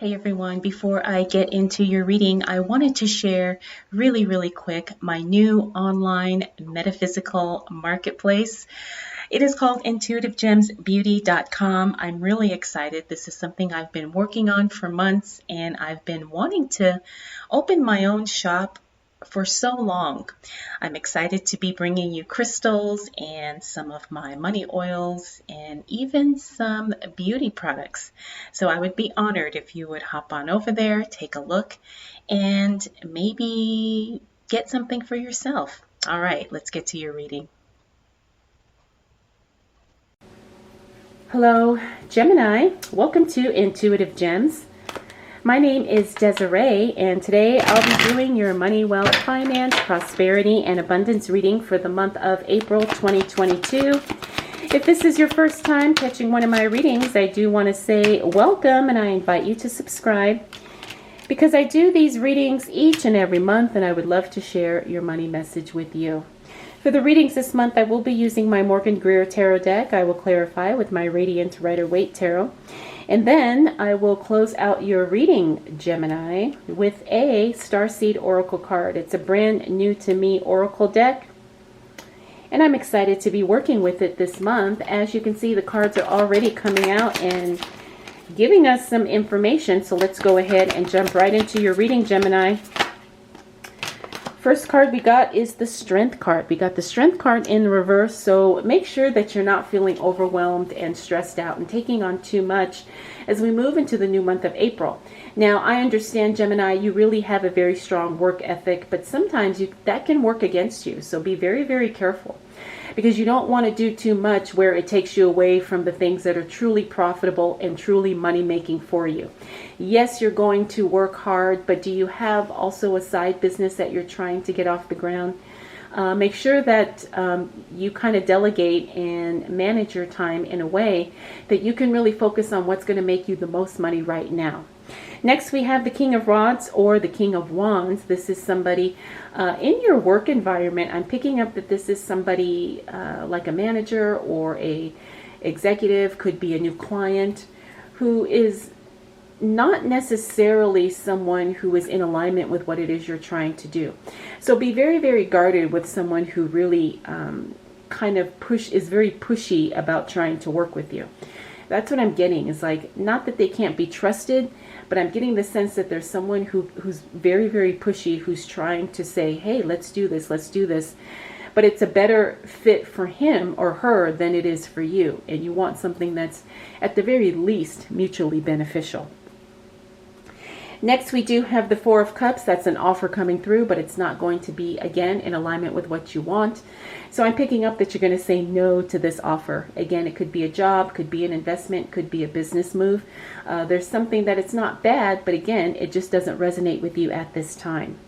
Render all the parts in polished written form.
Hey everyone, before I get into your reading, I wanted to share really quick my new online metaphysical marketplace. It is called intuitivegemsbeauty.com. I'm really excited. This is something I've been working on for months, and I've been wanting to open my own shop for so long. I'm excited to be bringing you crystals and some of my money oils and even some beauty products. So I would be honored if you would hop on over there, take a look, and maybe get something for yourself. All right, let's get to your reading. Hello, Gemini. Welcome to Intuitive Gems. My name is Desiree, and today I'll be doing your money, wealth, finance, prosperity, and abundance reading for the month of April 2022. If this is your first time catching one of my readings, I do want to say welcome, and I invite you to subscribe because I do these readings each and every month, and I would love to share your money message with you. For the readings this month, I will be using my Morgan Greer Tarot deck. I will clarify with my Radiant Rider-Waite Tarot. And then I will close out your reading, Gemini, with a Starseed Oracle card. It's a brand new to me Oracle deck, and I'm excited to be working with it this month. As you can see, the cards are already coming out and giving us some information. So let's go ahead and jump right into your reading, Gemini. First card we got is the Strength card. We got the Strength card in reverse, so make sure that you're not feeling overwhelmed and stressed out and taking on too much as we move into the new month of April. Now, I understand, Gemini, you really have a very strong work ethic, but sometimes that can work against you, so be very careful, because you don't want to do too much where it takes you away from the things that are truly profitable and truly money-making for you. Yes, you're going to work hard, but do you have also a side business that you're trying to get off the ground? Make sure that you kind of delegate and manage your time in a way that you can really focus on what's going to make you the most money right now. Next, we have the King of Rods or the King of Wands. This is somebody in your work environment. I'm picking up that this is somebody like a manager or a executive, could be a new client, who is not necessarily someone who is in alignment with what it is you're trying to do. So be very guarded with someone who really is very pushy about trying to work with you. That's what I'm getting. Is like, not that they can't be trusted, but I'm getting the sense that there's someone who's very pushy, who's trying to say, hey, let's do this. But it's a better fit for him or her than it is for you. And you want something that's at the very least mutually beneficial. Next, we do have the Four of Cups. That's an offer coming through, but it's not going to be, again, in alignment with what you want. So I'm picking up that you're going to say no to this offer. Again, it could be a job, could be an investment, could be a business move. There's something that it's not bad, but again, it just doesn't resonate with you at this time.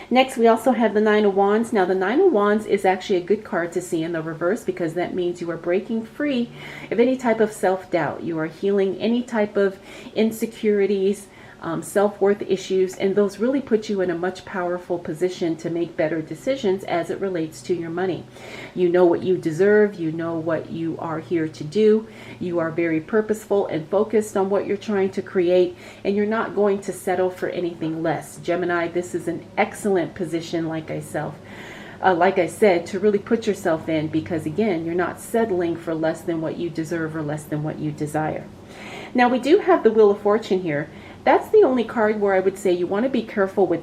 Next, we also have the Nine of Wands. Now, the Nine of Wands is actually a good card to see in the reverse, because that means you are breaking free of any type of self-doubt. You are healing any type of insecurities, self-worth issues, and those really put you in a much powerful position to make better decisions as it relates to your money. You know what you deserve, you know what you are here to do, you are very purposeful and focused on what you're trying to create, and you're not going to settle for anything less. Gemini, this is an excellent position, like I said, to really put yourself in, because again, you're not settling for less than what you deserve or less than what you desire. Now, we do have the Wheel of Fortune here. That's the only card where I would say you want to be careful with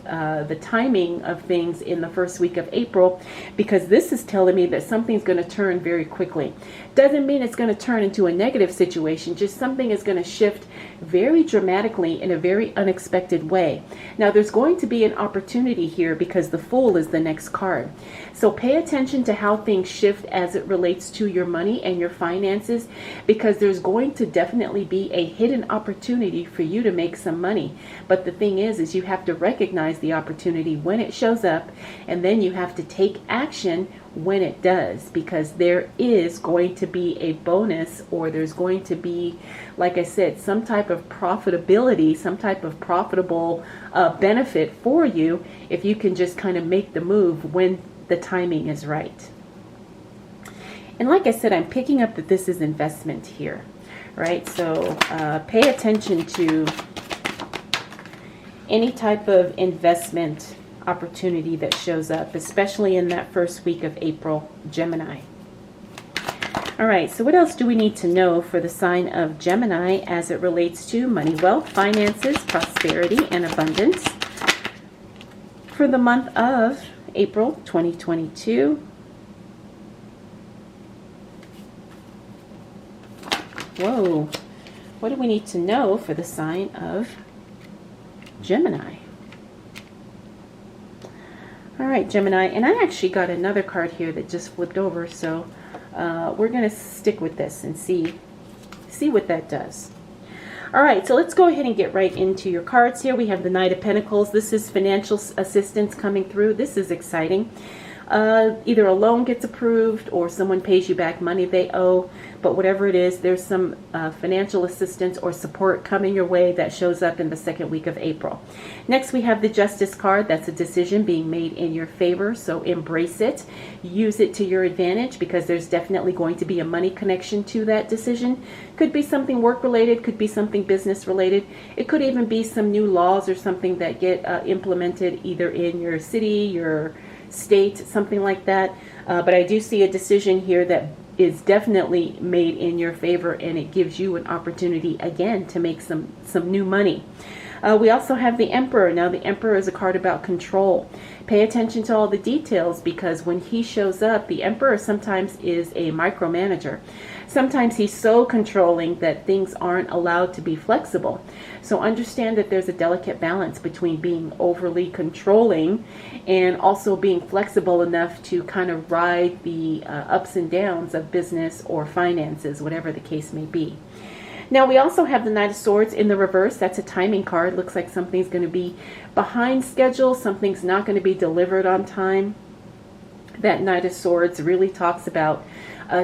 the timing of things in the first week of April, because this is telling me that something's going to turn very quickly. Doesn't mean it's going to turn into a negative situation, just something is going to shift very dramatically in a very unexpected way. Now, there's going to be an opportunity here because the Fool is the next card. So pay attention to how things shift as it relates to your money and your finances, because there's going to definitely be a hidden opportunity for you to make some money. But the thing is you have to recognize the opportunity when it shows up, and then you have to take action when it does, because there is going to be a bonus, or there's going to be, like I said, some type of profitability, some type of profitable benefit for you if you can just kind of make the move when the timing is right. And like I said, I'm picking up that this is investment here. right? So pay attention to any type of investment opportunity that shows up, especially in that first week of April, Gemini. All right, so what else do we need to know for the sign of Gemini as it relates to money, wealth, finances, prosperity, and abundance for the month of April 2022? Whoa, what do we need to know for the sign of Gemini? All right, Gemini, and I actually got another card here that just flipped over, so we're going to stick with this and see what that does. All right, so let's go ahead and get right into your cards here. We have the Knight of Pentacles. This is financial assistance coming through. This is exciting. Either a loan gets approved or someone pays you back money they owe, but whatever it is, there's some financial assistance or support coming your way that shows up in the second week of April. Next, we have the Justice card. That's a decision being made in your favor, so embrace it. Use it to your advantage because there's definitely going to be a money connection to that decision. Could be something work-related, could be something business-related. It could even be some new laws or something that get implemented either in your city, your state, something like that. But I do see a decision here that is definitely made in your favor, and it gives you an opportunity again to make some new money. We also have the Emperor. Now the Emperor is a card about control. Pay attention to all the details because when he shows up, the Emperor sometimes is a micromanager. Sometimes he's so controlling that things aren't allowed to be flexible. So understand that there's a delicate balance between being overly controlling and also being flexible enough to kind of ride the ups and downs of business or finances, whatever the case may be. Now we also have the Knight of Swords in the reverse. That's a timing card. Looks like something's going to be behind schedule. Something's not going to be delivered on time. That Knight of Swords really talks about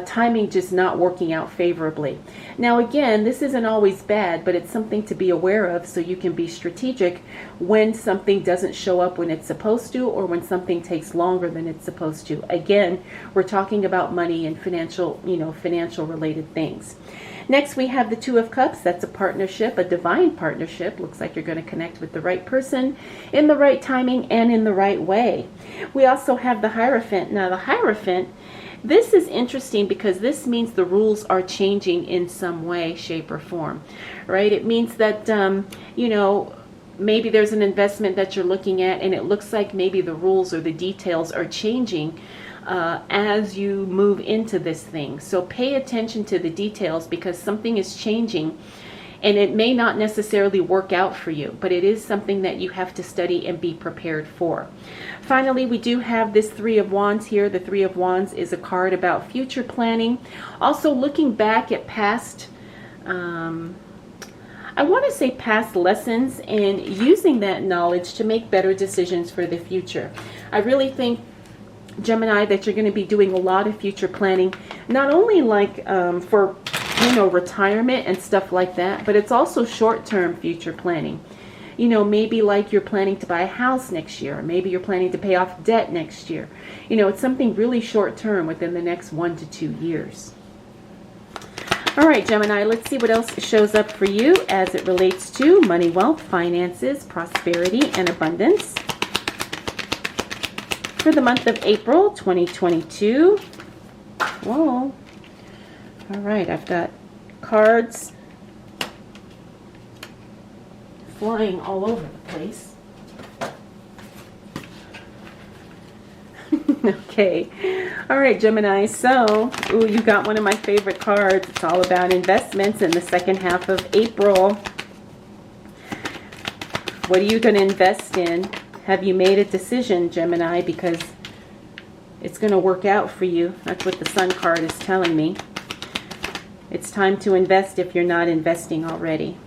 timing just not working out favorably. Now again, this isn't always bad, but it's something to be aware of so you can be strategic when something doesn't show up when it's supposed to, or when something takes longer than it's supposed to. Again, we're talking about money and financial related things. Next, we have the Two of Cups. That's a partnership, a divine partnership. Looks like you're going to connect with the right person in the right timing and in the right way. We also have the Hierophant. Now, the Hierophant, this is interesting because this means the rules are changing in some way, shape, or form, right? It means that, maybe there's an investment that you're looking at and it looks like maybe the rules or the details are changing as you move into this thing. So pay attention to the details because something is changing and it may not necessarily work out for you, but it is something that you have to study and be prepared for. Finally, we do have this Three of Wands here. The Three of Wands is a card about future planning. Also looking back at past, I want to say past lessons and using that knowledge to make better decisions for the future. I really think, Gemini, that you're going to be doing a lot of future planning, not only like for retirement and stuff like that, but it's also short-term future planning. Maybe like you're planning to buy a house next year, or maybe you're planning to pay off debt next year. It's something really short-term within the next 1 to 2 years. All right, Gemini, let's see what else shows up for you as it relates to money, wealth, finances, prosperity, and abundance for the month of April 2022. Whoa. All right, I've got cards flying all over the place. Okay. All right, Gemini. So, you got one of my favorite cards. It's all about investments in the second half of April. What are you going to invest in? Have you made a decision, Gemini? Because it's going to work out for you. That's what the Sun card is telling me. It's time to invest if you're not investing already.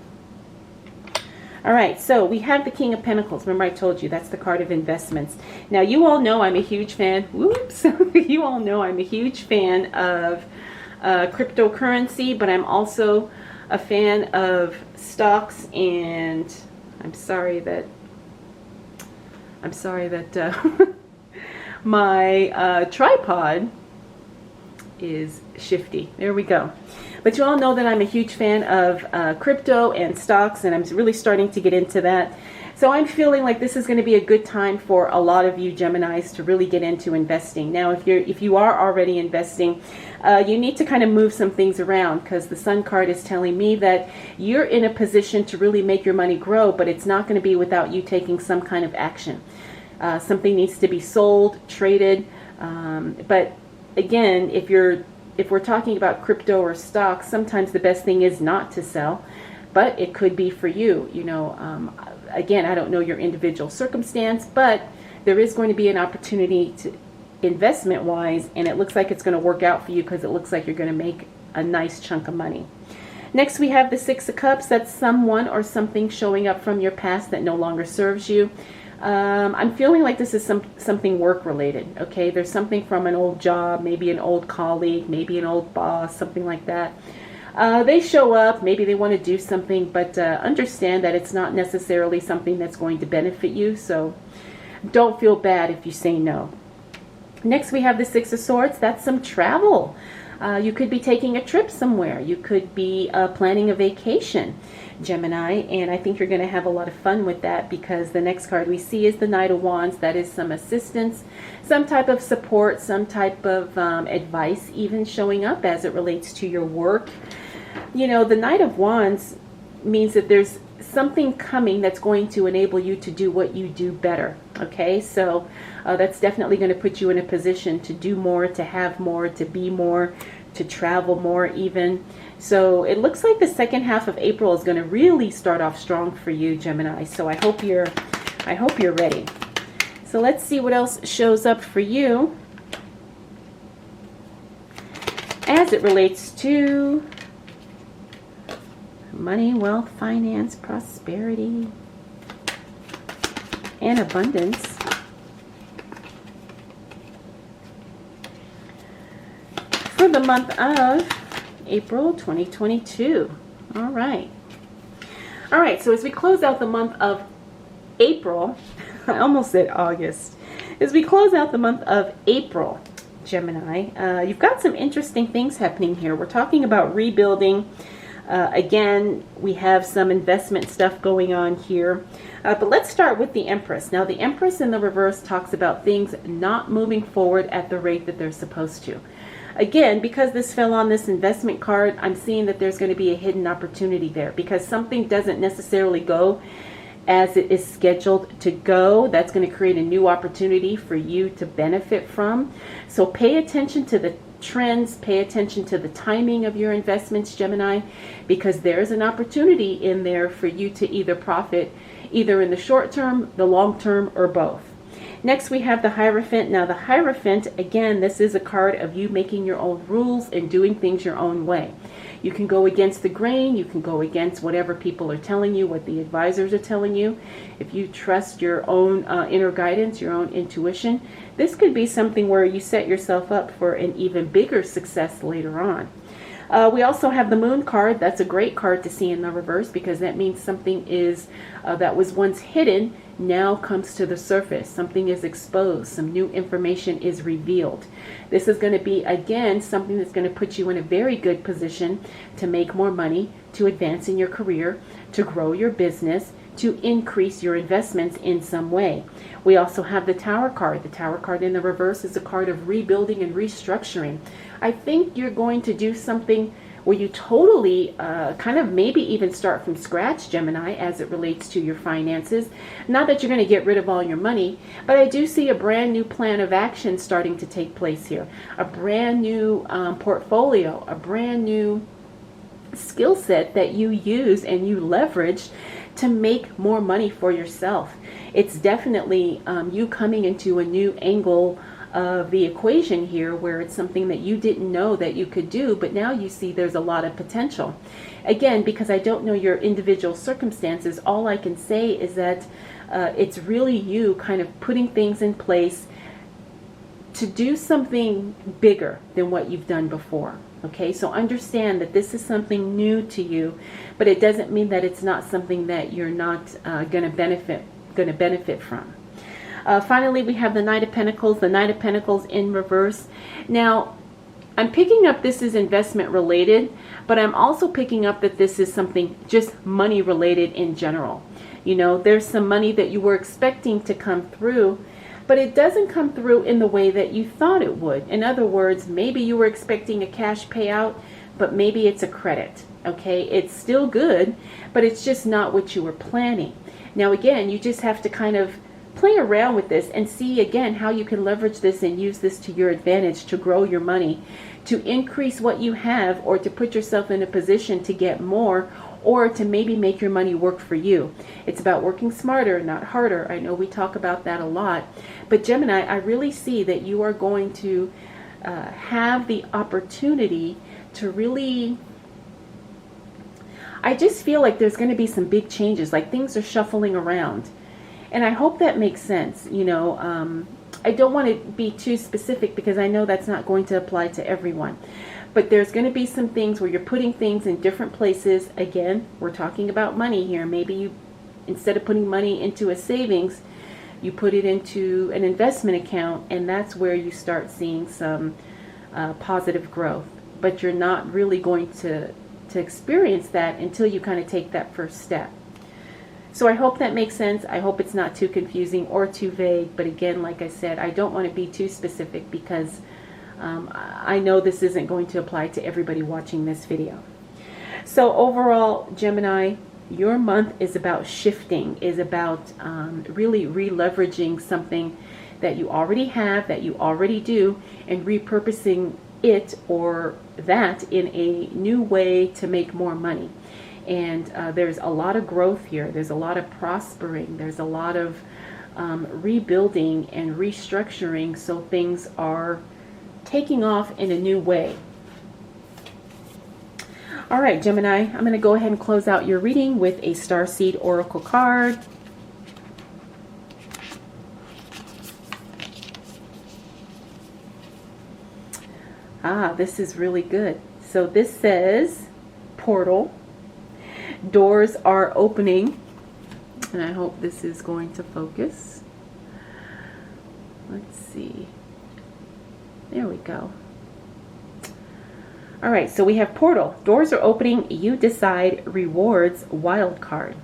All right, so we have the King of Pentacles. Remember I told you that's the card of investments. Now, you all know I'm a huge fan. Whoops. You all know I'm a huge fan of cryptocurrency, but I'm also a fan of stocks, and I'm sorry that my tripod is shifty. There we go. But you all know that I'm a huge fan of crypto and stocks, and I'm really starting to get into that. So I'm feeling like this is going to be a good time for a lot of you Geminis to really get into investing. Now, if you are already investing, you need to kind of move some things around, because the Sun card is telling me that you're in a position to really make your money grow, but it's not going to be without you taking some kind of action. Something needs to be sold, traded. But again, if we're talking about crypto or stocks, sometimes the best thing is not to sell, but it could be for you. Again, I don't know your individual circumstance, but there is going to be an opportunity to investment wise, and it looks like it's going to work out for you, because it looks like you're going to make a nice chunk of money. Next, we have the Six of Cups. That's someone or something showing up from your past that no longer serves you. I'm feeling like this is something work related. Okay, there's something from an old job, maybe an old colleague, maybe an old boss, something like that. They show up, maybe they want to do something, but understand that it's not necessarily something that's going to benefit you, so don't feel bad if you say no. Next, we have the Six of Swords. That's some travel. You could be taking a trip somewhere. You could be planning a vacation, Gemini, and I think you're going to have a lot of fun with that, because the next card we see is the Knight of Wands. That is some assistance, some type of support, some type of advice even showing up as it relates to your work. The Knight of Wands means that there's something coming that's going to enable you to do what you do better. Okay, so that's definitely going to put you in a position to do more, to have more, to be more, to travel more even. So it looks like the second half of April is going to really start off strong for you, Gemini. So I hope you're ready. So let's see what else shows up for you as it relates to money, wealth, finance, prosperity, and abundance. For the month of April 2022. All right, so as we close out the month of April, I almost said August. As we close out the month of April, Gemini, you've got some interesting things happening here. We're talking about rebuilding. Again, we have some investment stuff going on here. But let's start with the Empress. Now, the Empress in the reverse talks about things not moving forward at the rate that they're supposed to. Again, because this fell on this investment card, I'm seeing that there's going to be a hidden opportunity there, because something doesn't necessarily go as it is scheduled to go. That's going to create a new opportunity for you to benefit from. So pay attention to the trends, pay attention to the timing of your investments, Gemini, because there's an opportunity in there for you to either profit either in the short term, the long term, or both. Next, we have the Hierophant. Now, the Hierophant, again, this is a card of you making your own rules and doing things your own way. You can go against the grain. You can go against whatever people are telling you, what the advisors are telling you. If you trust your own inner guidance, your own intuition, this could be something where you set yourself up for an even bigger success later on. We also have the Moon card. That's a great card to see in the reverse, because that means something is that was once hidden now comes to the surface. Something is exposed. Some new information is revealed. This is going to be, again, something that's going to put you in a very good position to make more money, to advance in your career, to grow your business, to increase your investments in some way. We also have the Tower card. The Tower card in the reverse is a card of rebuilding and restructuring. I think you're going to do something where you totally kind of maybe even start from scratch, Gemini, as it relates to your finances. Not that you're going to get rid of all your money, but I do see a brand new plan of action starting to take place here. A brand new portfolio, a brand new skill set that you use and you leverage to make more money for yourself. It's definitely you coming into a new angle of the equation here, where it's something that you didn't know that you could do, but now you see there's a lot of potential. Again, because I don't know your individual circumstances, all I can say is that it's really you kind of putting things in place to do something bigger than what you've done before. Okay, so understand that this is something new to you, but it doesn't mean that it's not something that you're not going to benefit from. Finally, we have the Knight of Pentacles. The Knight of Pentacles in reverse. Now, I'm picking up this is investment related, but I'm also picking up that this is something just money related in general. You know, there's some money that you were expecting to come through, but it doesn't come through in the way that you thought it would. In other words, maybe you were expecting a cash payout, but maybe it's a credit. Okay, it's still good, but it's just not what you were planning. Now, again, you just have to kind of play around with this and see again how you can leverage this and use this to your advantage to grow your money, to increase what you have, or to put yourself in a position to get more, or to maybe make your money work for you. It's about working smarter, not harder. I know we talk about that a lot, but Gemini, I really see that you are going to have the opportunity to really, I just feel like there's going to be some big changes, like things are shuffling around. And I hope that makes sense. You know, I don't want to be too specific because I know that's not going to apply to everyone. But there's going to be some things where you're putting things in different places. Again, we're talking about money here. Maybe you, instead of putting money into a savings, you put it into an investment account, and that's where you start seeing some positive growth. But you're not really going to experience that until you kind of take that first step. So I hope that makes sense. I hope it's not too confusing or too vague. But again, like I said, I don't want to be too specific because I know this isn't going to apply to everybody watching this video. So overall, Gemini, your month is about shifting, is about really re-leveraging something that you already have, that you already do, and repurposing it or that in a new way to make more money. And there's a lot of growth here. There's a lot of prospering. There's a lot of rebuilding and restructuring, so things are taking off in a new way. All right, Gemini, I'm going to go ahead and close out your reading with a Starseed Oracle card. This is really good. So this says portal. Doors are opening. And I hope this is going to focus. Let's see. There we go. All right, so we have portal. Doors are opening. You decide. Rewards. Wild card.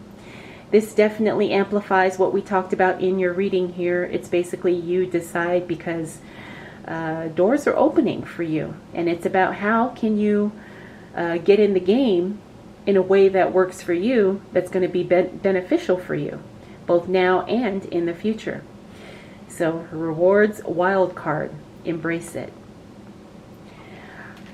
This definitely amplifies what we talked about in your reading here. It's basically you decide because doors are opening for you. And it's about how can you get in the game in a way that works for you, that's going to be beneficial for you, both now and in the future. So rewards, wild card. Embrace it.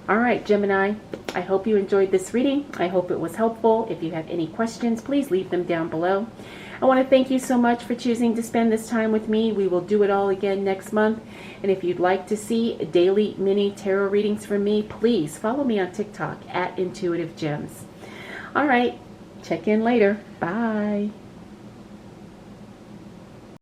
All right, Gemini, I hope you enjoyed this reading. I hope it was helpful. If you have any questions, please leave them down below. I want to thank you so much for choosing to spend this time with me. We will do it all again next month. And if you'd like to see daily mini tarot readings from me, please follow me on TikTok at Intuitive Gems. All right, check in later. Bye.